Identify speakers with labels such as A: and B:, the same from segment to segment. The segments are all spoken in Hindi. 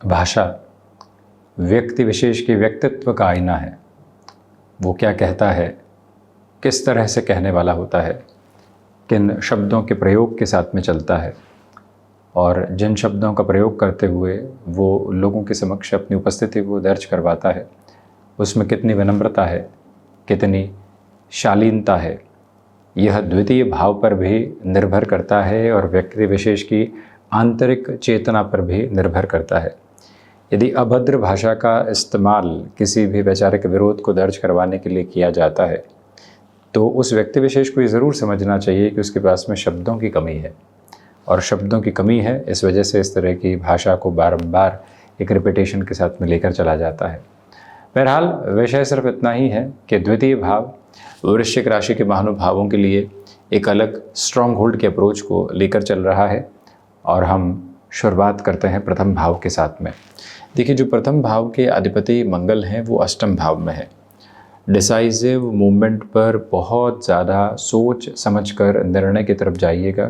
A: भाषा व्यक्ति विशेष के व्यक्तित्व का आईना है। वो क्या कहता है, किस तरह से कहने वाला होता है, किन शब्दों के प्रयोग के साथ में चलता है और जिन शब्दों का प्रयोग करते हुए वो लोगों के समक्ष अपनी उपस्थिति को दर्ज करवाता है, उसमें कितनी विनम्रता है, कितनी शालीनता है, यह द्वितीय भाव पर भी निर्भर करता है और व्यक्ति विशेष की आंतरिक चेतना पर भी निर्भर करता है। यदि अभद्र भाषा का इस्तेमाल किसी भी वैचारिक विरोध को दर्ज करवाने के लिए किया जाता है तो उस व्यक्ति विशेष को ये ज़रूर समझना चाहिए कि उसके पास में शब्दों की कमी है, और शब्दों की कमी है इस वजह से इस तरह की भाषा को बारंबार एक रिपीटेशन के साथ में लेकर चला जाता है। बहरहाल विषय सिर्फ इतना ही है कि द्वितीय भाव वृश्चिक राशि के महानुभावों के लिए एक अलग स्ट्रॉन्ग होल्ड के अप्रोच को लेकर चल रहा है और हम शुरुआत करते हैं प्रथम भाव के साथ में। देखिए, जो प्रथम भाव के अधिपति मंगल हैं वो अष्टम भाव में है। डिसाइसिव मूवमेंट पर बहुत ज़्यादा सोच समझकर निर्णय की तरफ जाइएगा।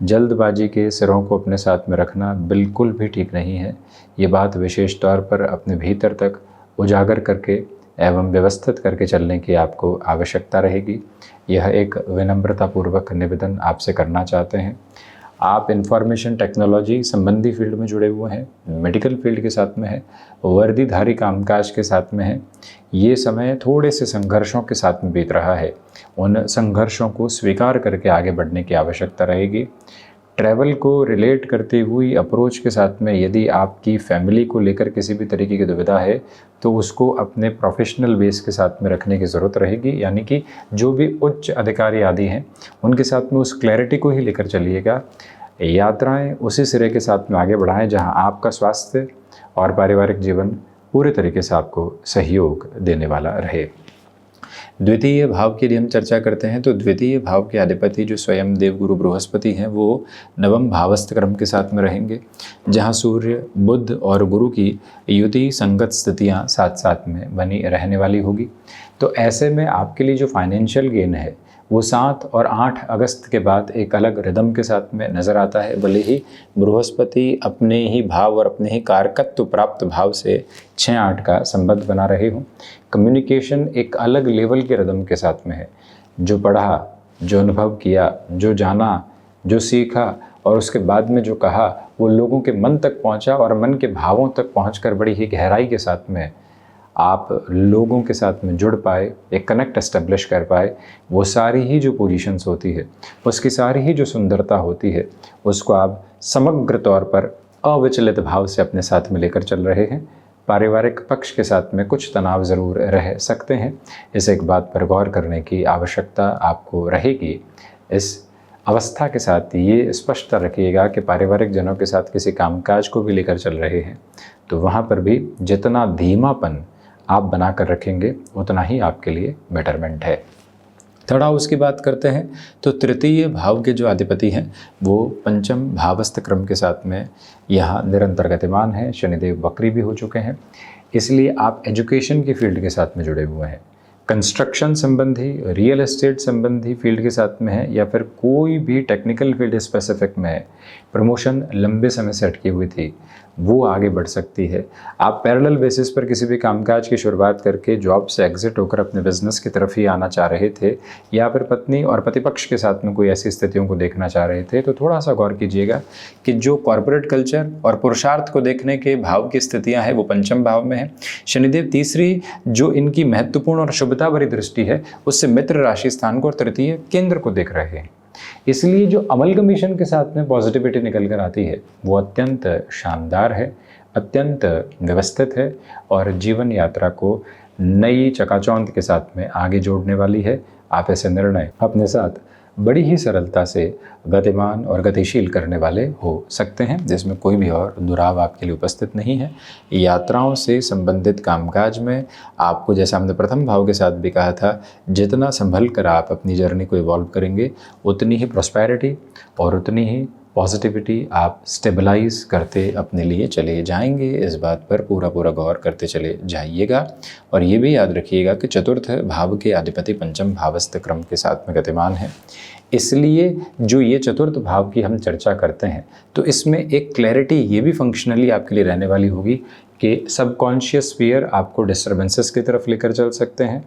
A: जल्दबाजी के सिरों को अपने साथ में रखना बिल्कुल भी ठीक नहीं है। ये बात विशेष तौर पर अपने भीतर तक उजागर करके एवं व्यवस्थित करके चलने की आपको आवश्यकता रहेगी। यह एक विनम्रतापूर्वक निवेदन आपसे करना चाहते हैं। आप इंफॉर्मेशन टेक्नोलॉजी संबंधी फील्ड में जुड़े हुए हैं, मेडिकल फील्ड के साथ में है, वर्दीधारी कामकाज के साथ में है। ये समय थोड़े से संघर्षों के साथ में बीत रहा है। उन संघर्षों को स्वीकार करके आगे बढ़ने की आवश्यकता रहेगी। ट्रैवल को रिलेट करती हुई अप्रोच के साथ में यदि आपकी फैमिली को लेकर किसी भी तरीके की दुविधा है तो उसको अपने प्रोफेशनल बेस के साथ में रखने की ज़रूरत रहेगी। यानी कि जो भी उच्च अधिकारी आदि हैं उनके साथ में उस क्लैरिटी को ही लेकर चलिएगा। यात्राएं उसी सिरे के साथ में आगे बढ़ाएं जहां आपका स्वास्थ्य और पारिवारिक जीवन पूरे तरीके से आपको सहयोग देने वाला रहे। द्वितीय भाव की यदि हम चर्चा करते हैं तो द्वितीय भाव के अधिपति जो स्वयं देवगुरु बृहस्पति हैं वो नवम भावस्थ क्रम के साथ में रहेंगे, जहां सूर्य, बुध और गुरु की युति संगत स्थितियां साथ साथ में बनी रहने वाली होगी। तो ऐसे में आपके लिए जो फाइनेंशियल गेन है वो 7 और 8 अगस्त के बाद एक अलग रिदम के साथ में नज़र आता है। भले ही बृहस्पति अपने ही भाव और अपने ही कारकत्व प्राप्त भाव से 6-8 का संबंध बना रहे हों, कम्युनिकेशन एक अलग लेवल के रिदम के साथ में है। जो पढ़ा, जो अनुभव किया, जो जाना, जो सीखा और उसके बाद में जो कहा वो लोगों के मन तक पहुँचा और मन के भावों तक पहुँच बड़ी ही गहराई के साथ में आप लोगों के साथ में जुड़ पाए, एक कनेक्ट एस्टेब्लिश कर पाए। वो सारी ही जो पोजीशंस होती है, उसकी सारी ही जो सुंदरता होती है, उसको आप समग्र तौर पर अविचलित भाव से अपने साथ में लेकर चल रहे हैं। पारिवारिक पक्ष के साथ में कुछ तनाव ज़रूर रह सकते हैं, इस एक बात पर गौर करने की आवश्यकता आपको रहेगी। इस अवस्था के साथ ये स्पष्टता रखिएगा कि पारिवारिक जनों के साथ किसी कामकाज को भी लेकर चल रहे हैं तो वहाँ पर भी जितना धीमापन आप बना कर रखेंगे उतना ही आपके लिए बेटरमेंट है। थर्ड हाउस की बात करते हैं तो तृतीय भाव के जो अधिपति हैं वो पंचम भावस्थ क्रम के साथ में यहाँ निरंतर गतिमान है। शनिदेव वक्री भी हो चुके हैं, इसलिए आप एजुकेशन की फील्ड के साथ में जुड़े हुए हैं। कंस्ट्रक्शन संबंधी, रियल एस्टेट संबंधी फील्ड के साथ में है या फिर कोई भी टेक्निकल फील्ड स्पेसिफिक में है। प्रमोशन लंबे समय से अटकी हुई थी, वो आगे बढ़ सकती है। आप पैरेलल बेसिस पर किसी भी कामकाज की शुरुआत करके जॉब से एग्जिट होकर अपने बिजनेस की तरफ ही आना चाह रहे थे या फिर पत्नी और पति पक्ष के साथ में कोई ऐसी स्थितियों को देखना चाह रहे थे तो थोड़ा सा गौर कीजिएगा कि जो कॉर्पोरेट कल्चर और पुरुषार्थ को देखने के भाव की स्थितियां हैं वो पंचम भाव में है। शनिदेव तीसरी जो इनकी महत्वपूर्ण और शुभता भरी दृष्टि है उससे मित्र राशि स्थान को और तृतीय केंद्र को देख रहे हैं, इसलिए जो अमलगमेशन के साथ में पॉजिटिविटी निकल कर आती है वो अत्यंत शानदार है, अत्यंत व्यवस्थित है और जीवन यात्रा को नई चकाचौंध के साथ में आगे जोड़ने वाली है। आप ऐसे निर्णय अपने साथ बड़ी ही सरलता से गतिमान और गतिशील करने वाले हो सकते हैं, जिसमें कोई भी और दुराव आपके लिए उपस्थित नहीं है। यात्राओं से संबंधित कामकाज में आपको, जैसा हमने प्रथम भाव के साथ भी कहा था, जितना संभल कर आप अपनी जर्नी को इवॉल्व करेंगे उतनी ही प्रॉस्पेरिटी और उतनी ही पॉजिटिविटी आप स्टेबलाइज करते अपने लिए चले जाएंगे। इस बात पर पूरा गौर करते चले जाइएगा और ये भी याद रखिएगा कि चतुर्थ भाव के अधिपति पंचम भावस्थ क्रम के साथ में गतिमान है, इसलिए जो ये चतुर्थ भाव की हम चर्चा करते हैं तो इसमें एक क्लैरिटी ये भी फंक्शनली आपके लिए रहने वाली होगी कि सबकॉन्शियस स्फीयर आपको डिस्टर्बेंसेस की तरफ लेकर चल सकते हैं।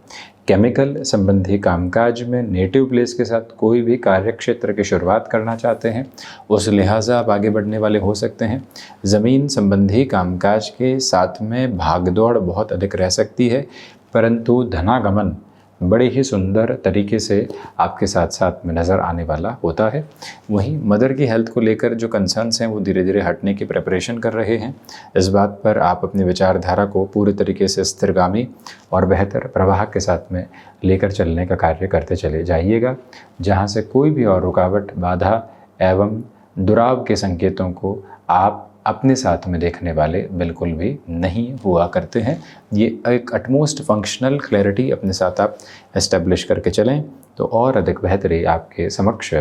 A: केमिकल संबंधी कामकाज में नेटिव प्लेस के साथ कोई भी कार्य क्षेत्र की शुरुआत करना चाहते हैं, उस लिहाजा आप आगे बढ़ने वाले हो सकते हैं। ज़मीन संबंधी कामकाज के साथ में भागदौड़ बहुत अधिक रह सकती है, परंतु धनागमन बड़े ही सुंदर तरीके से आपके साथ साथ में नज़र आने वाला होता है। वहीं मदर की हेल्थ को लेकर जो कंसर्न्स हैं वो धीरे धीरे हटने की प्रिपरेशन कर रहे हैं। इस बात पर आप अपनी विचारधारा को पूरे तरीके से स्थिरगामी और बेहतर प्रवाह के साथ में लेकर चलने का कार्य करते चले जाइएगा, जहाँ से कोई भी और रुकावट, बाधा एवं दुराव के संकेतों को आप अपने साथ में देखने वाले बिल्कुल भी नहीं हुआ करते हैं। ये एक अटमोस्ट फंक्शनल क्लैरिटी अपने साथ आप एस्टेब्लिश करके चलें तो और अधिक बेहतरी आपके समक्ष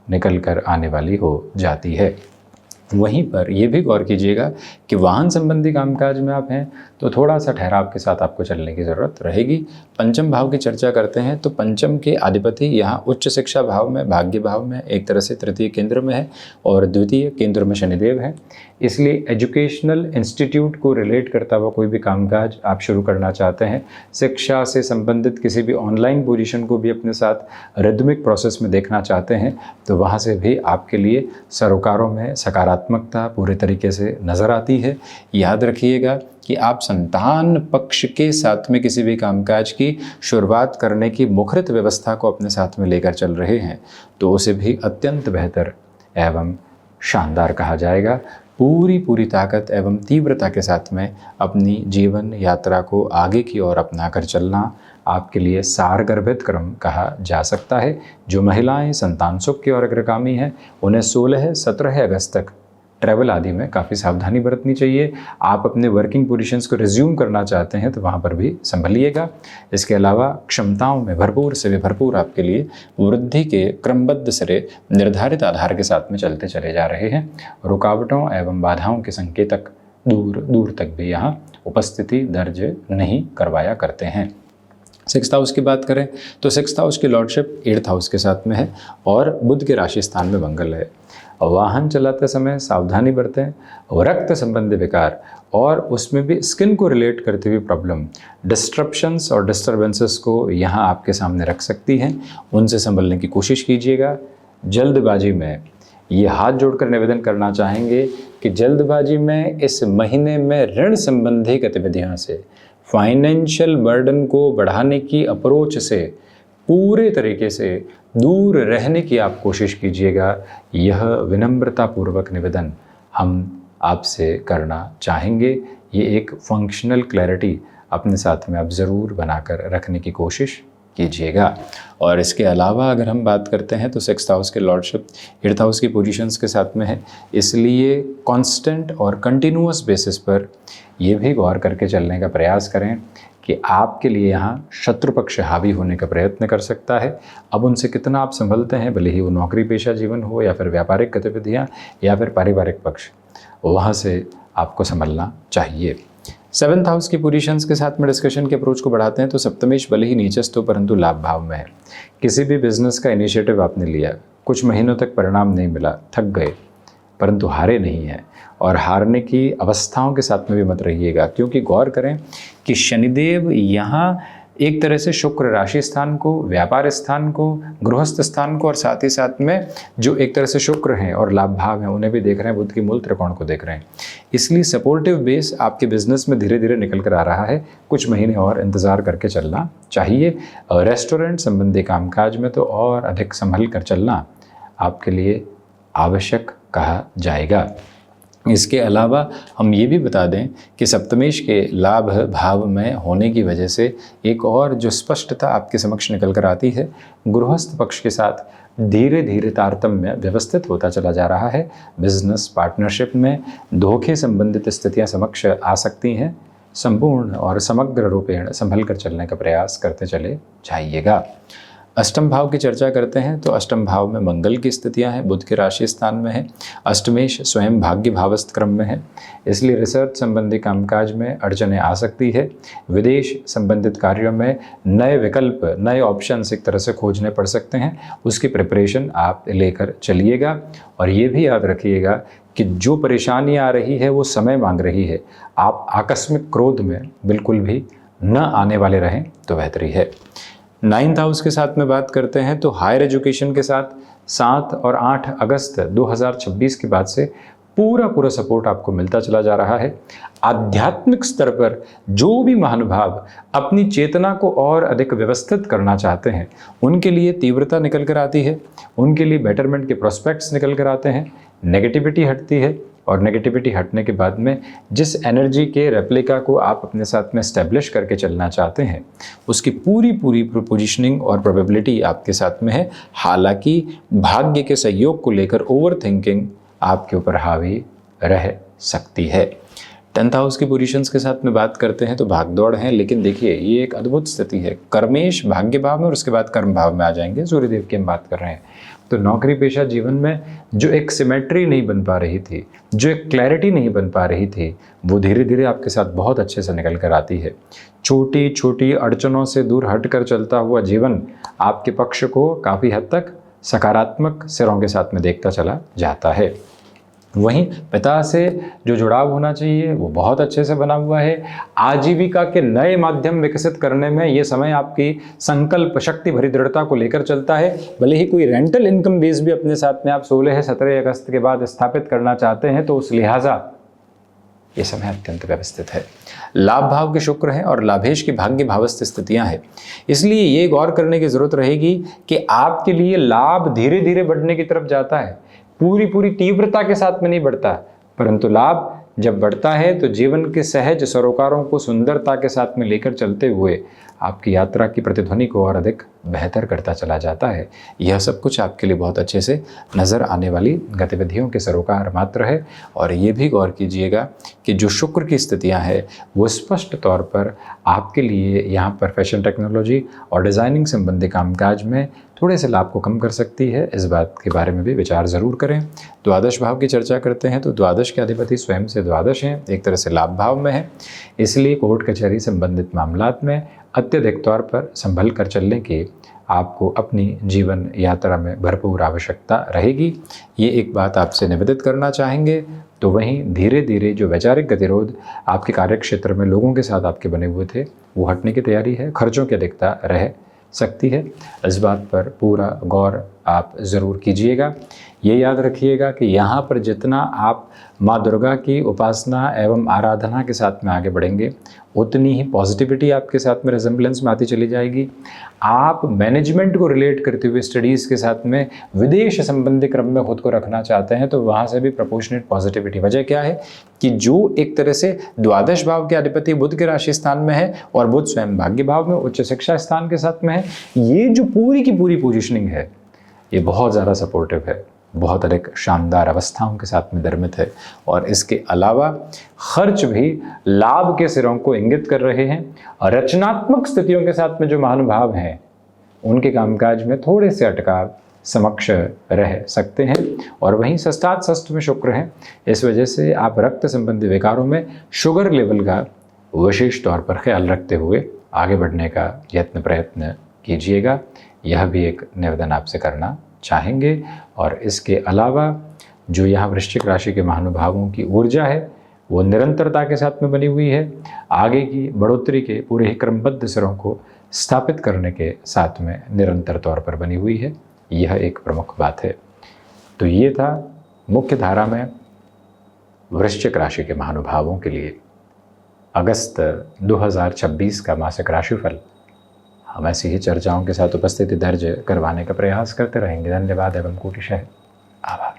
A: निकल कर आने वाली हो जाती है। वहीं पर यह भी गौर कीजिएगा कि वाहन संबंधी कामकाज में आप हैं तो थोड़ा सा ठहराव के साथ आपको चलने की ज़रूरत रहेगी। पंचम भाव की चर्चा करते हैं तो पंचम के अधिपति यहाँ उच्च शिक्षा भाव में, भाग्य भाव में, एक तरह से तृतीय केंद्र में है और द्वितीय केंद्र में शनिदेव है। इसलिए एजुकेशनल इंस्टीट्यूट को रिलेट करता हुआ कोई भी कामकाज आप शुरू करना चाहते हैं, शिक्षा से संबंधित किसी भी ऑनलाइन पोजीशन को भी अपने साथ रिदमिक प्रोसेस में देखना चाहते हैं तो वहाँ से भी आपके लिए सरोकारों में सकारात्मकता पूरे तरीके से नज़र आती है। याद रखिएगा कि आप संतान पक्ष के साथ में किसी भी कामकाज की शुरुआत करने की मुखरित व्यवस्था को अपने साथ में लेकर चल रहे हैं तो उसे भी अत्यंत बेहतर एवं शानदार कहा जाएगा। पूरी ताकत एवं तीव्रता के साथ में अपनी जीवन यात्रा को आगे की ओर अपना कर चलना आपके लिए सारगर्भित क्रम कहा जा सकता है। जो महिलाएं संतान सुख की ओर अग्रगामी हैं उन्हें 16-17 अगस्त तक ट्रैवल आदि में काफ़ी सावधानी बरतनी चाहिए। आप अपने वर्किंग पोजीशंस को रिज्यूम करना चाहते हैं तो वहाँ पर भी संभलिएगा। इसके अलावा क्षमताओं में भरपूर से भी भरपूर आपके लिए वृद्धि के क्रमबद्ध सिरे निर्धारित आधार के साथ में चलते चले जा रहे हैं। रुकावटों एवं बाधाओं के संकेतक दूर दूर तक भी यहाँ उपस्थिति दर्ज नहीं करवाया करते हैं। 6th हाउस की बात करें तो 6th हाउस की लॉर्डशिप 8th हाउस के साथ में है और बुध के राशि स्थान में मंगल है। वाहन चलाते समय सावधानी बरतें। रक्त संबंधी विकार और उसमें भी स्किन को रिलेट करती हुई प्रॉब्लम, डिस्ट्रप्शंस और डिस्टर्बेंसेस को यहाँ आपके सामने रख सकती हैं, उनसे संभलने की कोशिश कीजिएगा। जल्दबाजी में ये हाथ जोड़कर निवेदन करना चाहेंगे कि जल्दबाजी में इस महीने में ऋण संबंधी गतिविधियों से, फाइनेंशियल बर्डन को बढ़ाने की अप्रोच से पूरे तरीके से दूर रहने की आप कोशिश कीजिएगा। यह विनम्रतापूर्वक निवेदन हम आपसे करना चाहेंगे। ये एक फंक्शनल क्लैरिटी अपने साथ में आप ज़रूर बनाकर रखने की कोशिश कीजिएगा। और इसके अलावा अगर हम बात करते हैं तो 6th हाउस के लॉर्डशिप 8th हाउस की पोजीशंस के साथ में है, इसलिए कांस्टेंट और कंटिन्यूअस बेसिस पर यह भी गौर करके चलने का प्रयास करें कि आपके लिए यहाँ शत्रु पक्ष हावी होने का प्रयत्न कर सकता है। अब उनसे कितना आप संभलते हैं, भले ही वो नौकरी पेशा जीवन हो या फिर व्यापारिक गतिविधियाँ या फिर पारिवारिक पक्ष, वहाँ से आपको संभलना चाहिए। 7th हाउस की पोजीशंस के साथ में डिस्कशन के अप्रोच को बढ़ाते हैं तो सप्तमेश भले ही नीचस्थ हो परंतु लाभ भाव में है। किसी भी बिजनेस का इनिशिएटिव आपने लिया, कुछ महीनों तक परिणाम नहीं मिला, थक गए, परंतु हारे नहीं हैं और हारने की अवस्थाओं के साथ में भी मत रहिएगा, क्योंकि गौर करें कि शनिदेव यहाँ एक तरह से शुक्र राशि स्थान को, व्यापार स्थान को, गृहस्थ स्थान को और साथ ही साथ में जो एक तरह से शुक्र हैं और लाभ भाव हैं उन्हें भी देख रहे हैं, बुध की मूल त्रिकोण को देख रहे हैं। इसलिए सपोर्टिव बेस आपके बिजनेस में धीरे धीरे निकल कर आ रहा है। कुछ महीने और इंतज़ार करके चलना चाहिए। रेस्टोरेंट संबंधी कामकाज में तो और अधिक संभल कर चलना आपके लिए आवश्यक कहा जाएगा। इसके अलावा हम ये भी बता दें कि सप्तमेश के लाभ भाव में होने की वजह से एक और जो स्पष्टता आपके समक्ष निकल कर आती है, गृहस्थ पक्ष के साथ धीरे धीरे तारतम्य व्यवस्थित होता चला जा रहा है। बिजनेस पार्टनरशिप में धोखे संबंधित स्थितियां समक्ष आ सकती हैं। संपूर्ण और समग्र रूपेण संभल कर चलने का प्रयास करते चले जाइएगा। अष्टम भाव की चर्चा करते हैं तो अष्टम भाव में मंगल की स्थितियां हैं, बुध के राशि स्थान में है, अष्टमेश स्वयं भाग्य भावस्थ क्रम में है, इसलिए रिसर्च संबंधी कामकाज में अड़चनें आ सकती है। विदेश संबंधित कार्यों में नए विकल्प, नए ऑप्शंस एक तरह से खोजने पड़ सकते हैं, उसकी प्रिपरेशन आप लेकर चलिएगा। और ये भी याद रखिएगा कि जो परेशानी आ रही है वो समय मांग रही है, आप आकस्मिक क्रोध में बिल्कुल भी न आने वाले रहें तो बेहतरी है। 9th हाउस के साथ में बात करते हैं तो हायर एजुकेशन के साथ 7 और 8 अगस्त 2026 के बाद से पूरा सपोर्ट आपको मिलता चला जा रहा है। आध्यात्मिक स्तर पर जो भी महानुभाव अपनी चेतना को और अधिक व्यवस्थित करना चाहते हैं, उनके लिए तीव्रता निकल कर आती है, उनके लिए बेटरमेंट के प्रोस्पेक्ट्स निकल कर आते हैं, नेगेटिविटी हटती है। और नेगेटिविटी हटने के बाद में जिस एनर्जी के रेप्लिका को आप अपने साथ में एस्टेब्लिश करके चलना चाहते हैं, उसकी पूरी पोजीशनिंग और प्रोबेबिलिटी आपके साथ में है। हालांकि भाग्य के सहयोग को लेकर ओवर थिंकिंग आपके ऊपर हावी रह सकती है। 10th हाउस की पोजीशंस के साथ में बात करते हैं तो भागदौड़ है, लेकिन देखिए ये एक अद्भुत स्थिति है। कर्मेश भाग्य भाव में और उसके बाद कर्म भाव में आ जाएंगे, सूर्यदेव की हम बात कर रहे हैं। तो नौकरी पेशा जीवन में जो एक सिमेट्री नहीं बन पा रही थी, जो एक क्लैरिटी नहीं बन पा रही थी, वो धीरे धीरे आपके साथ बहुत अच्छे से निकल कर आती है। छोटी छोटी अड़चनों से दूर हट कर चलता हुआ जीवन आपके पक्ष को काफ़ी हद तक सकारात्मक सिरों के साथ में देखता चला जाता है। वहीं पिता से जो जुड़ाव होना चाहिए वो बहुत अच्छे से बना हुआ है। आजीविका के नए माध्यम विकसित करने में ये समय आपकी संकल्प शक्ति भरी दृढ़ता को लेकर चलता है। भले ही कोई रेंटल इनकम बेस भी अपने साथ में आप 16-17 अगस्त के बाद स्थापित करना चाहते हैं, तो उस लिहाजा ये समय अत्यंत व्यवस्थित है। लाभ भाव के शुक्र हैं और लाभेश की भाग्य भावस्थ स्थितियां हैं, इसलिए ये गौर करने की जरूरत रहेगी कि आपके लिए लाभ धीरे धीरे बढ़ने की तरफ जाता है, पूरी तीव्रता के साथ में नहीं बढ़ता, परंतु लाभ जब बढ़ता है तो जीवन के सहज सरोकारों को सुंदरता के साथ में लेकर चलते हुए आपकी यात्रा की प्रतिध्वनि को और अधिक बेहतर करता चला जाता है। यह सब कुछ आपके लिए बहुत अच्छे से नज़र आने वाली गतिविधियों के सरोकार मात्र है। और ये भी गौर कीजिएगा कि जो शुक्र की स्थितियां हैं वो स्पष्ट तौर पर आपके लिए यहाँ पर फैशन टेक्नोलॉजी और डिज़ाइनिंग संबंधी कामकाज में थोड़े से लाभ को कम कर सकती है। इस बात के बारे में भी विचार ज़रूर करें। द्वादश भाव की चर्चा करते हैं तो द्वादश के अधिपति स्वयं से द्वादश हैं, एक तरह से लाभ भाव में है, इसलिए कोर्ट कचहरी संबंधित मामलात में अत्यधिक तौर पर संभल कर चलने की आपको अपनी जीवन यात्रा में भरपूर आवश्यकता रहेगी। ये एक बात आपसे निवेदित करना चाहेंगे। तो वहीं धीरे धीरे जो वैचारिक गतिरोध आपके कार्यक्षेत्र में लोगों के साथ आपके बने हुए थे वो हटने की तैयारी है। खर्चों की अधिकता रह सकती है, इस बात पर पूरा गौर आप ज़रूर कीजिएगा। ये याद रखिएगा कि यहाँ पर जितना आप माँ दुर्गा की उपासना एवं आराधना के साथ में आगे बढ़ेंगे, उतनी ही पॉजिटिविटी आपके साथ में रिजेम्बलेंस में आती चली जाएगी। आप मैनेजमेंट को रिलेट करते हुए स्टडीज़ के साथ में विदेश संबंधी क्रम में खुद को रखना चाहते हैं तो वहाँ से भी प्रोपोर्शनेट पॉजिटिविटी। वजह क्या है कि जो एक तरह से द्वादश भाव के अधिपति बुध के राशि स्थान में है और बुध स्वयं भाग्य भाव में उच्च शिक्षा स्थान के साथ में है, ये जो पूरी की पूरी पोजिशनिंग है ये बहुत ज़्यादा सपोर्टिव है, बहुत अधिक शानदार अवस्थाओं के साथ में निर्मित है। और इसके अलावा खर्च भी लाभ के सिरों को इंगित कर रहे हैं। रचनात्मक स्थितियों के साथ में जो महानुभाव हैं उनके कामकाज में थोड़े से अटकाव समक्ष रह सकते हैं। और वहीं षष्ठात षष्ठ में शुक्र हैं, इस वजह से आप रक्त संबंधी विकारों में शुगर लेवल का विशेष तौर पर ख्याल रखते हुए आगे बढ़ने का प्रयत्न कीजिएगा। यह भी एक निवेदन आपसे करना चाहेंगे। और इसके अलावा जो यहाँ वृश्चिक राशि के महानुभावों की ऊर्जा है वो निरंतरता के साथ में बनी हुई है, आगे की बढ़ोतरी के पूरे ही क्रमबद्ध सिरों को स्थापित करने के साथ में निरंतर तौर पर बनी हुई है। यह एक प्रमुख बात है। तो ये था मुख्य धारा में वृश्चिक राशि के महानुभावों के लिए अगस्त 2026 का मासिक राशिफल। हम ऐसी ही चर्चाओं के साथ उपस्थिति दर्ज करवाने का प्रयास करते रहेंगे। धन्यवाद एवं कोटिशः आभार।